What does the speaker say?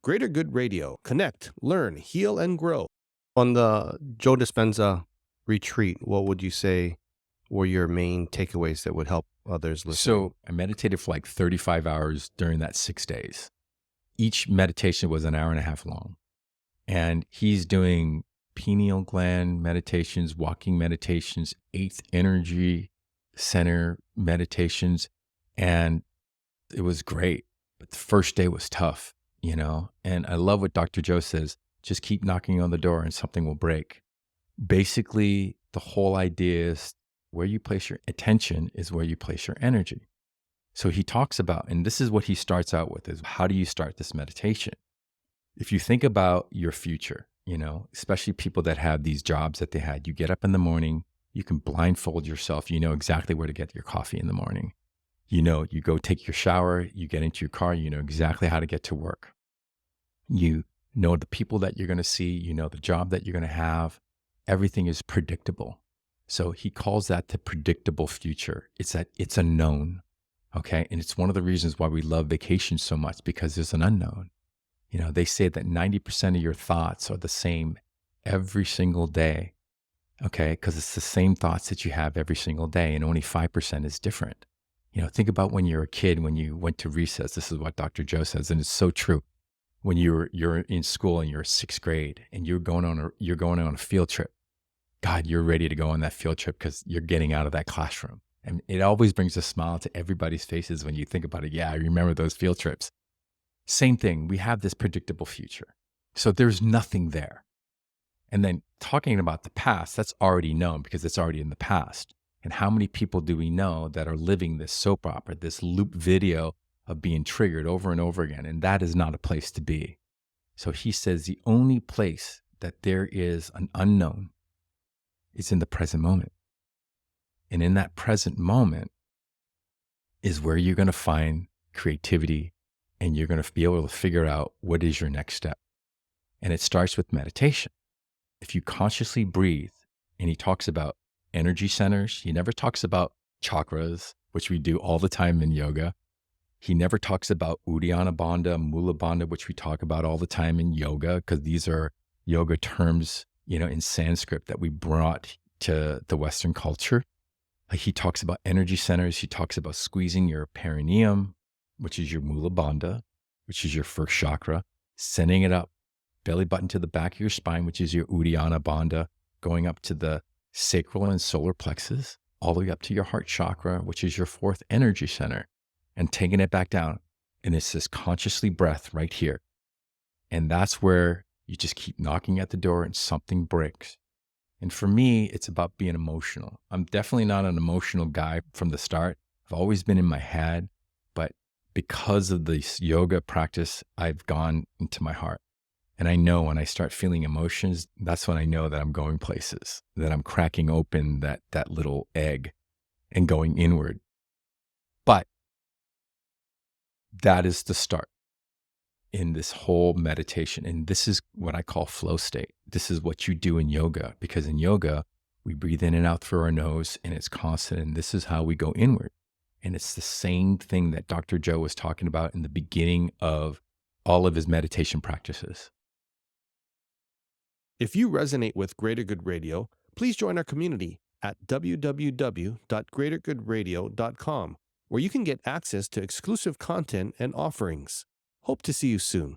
Greater Good Radio. Connect, learn, heal, and grow. On the Joe Dispenza retreat, what would you say were your main takeaways that would help others listening? So I meditated for like 35 hours during that 6 days. Each meditation was an hour and a half long. And he's doing pineal gland meditations, walking meditations, eighth energy center meditations. And it was great. But the first day was tough, And I love what Dr. Joe says, just keep knocking on the door and something will break. Basically, the whole idea is where you place your attention is where you place your energy. So he talks about, and this is what he starts out with, is how do you start this meditation? If you think about your future, especially people that have these jobs that they had, you get up in the morning, you can blindfold yourself, you know exactly where to get your coffee in the morning. You go take your shower, you get into your car, you know exactly how to get to work. You know the people that you're going to see, you know the job that you're going to have. Everything is predictable. So he calls that the predictable future. It's that it's a known, okay? And it's one of the reasons why we love vacations so much, because there's an unknown. They say that 90% of your thoughts are the same every single day, okay? Because it's the same thoughts that you have every single day, and only 5% is different. Think about when you're a kid, when you went to recess. This is what Dr. Joe says, and it's so true. When you're in school and you're 6th grade and you're going on a field trip, God, you're ready to go on that field trip because you're getting out of that classroom. And it always brings a smile to everybody's faces when you think about it. Yeah, I remember those field trips. Same thing. We have this predictable future. So there's nothing there. And then talking about the past, that's already known because it's already in the past. And how many people do we know that are living this soap opera, this loop video of being triggered over and over again? And that is not a place to be. So he says the only place that there is an unknown is in the present moment. And in that present moment is where you're going to find creativity, and you're going to be able to figure out what is your next step. And it starts with meditation. If you consciously breathe, and he talks about energy centers, he never talks about chakras, which we do all the time in yoga. He never talks about Uddiyana Bandha, Mula Bandha, which we talk about all the time in yoga, because these are yoga terms, in Sanskrit that we brought to the Western culture. He talks about energy centers. He talks about squeezing your perineum, which is your Mula Bandha, which is your first chakra, sending it up, belly button to the back of your spine, which is your Uddiyana Bandha, going up to the sacral and solar plexus, all the way up to your heart chakra, which is your 4th energy center, and taking it back down. And it's this consciously breath right here. And that's where you just keep knocking at the door and something breaks. And for me, it's about being emotional. I'm definitely not an emotional guy from the start. I've always been in my head, but because of this yoga practice, I've gone into my heart. And I know when I start feeling emotions, that's when I know that I'm going places, that I'm cracking open that little egg and going inward. But that is the start in this whole meditation. And this is what I call flow state. This is what you do in yoga, because in yoga, we breathe in and out through our nose, and it's constant. And this is how we go inward. And it's the same thing that Dr. Joe was talking about in the beginning of all of his meditation practices. If you resonate with Greater Good Radio, please join our community at www.greatergoodradio.com, where you can get access to exclusive content and offerings. Hope to see you soon.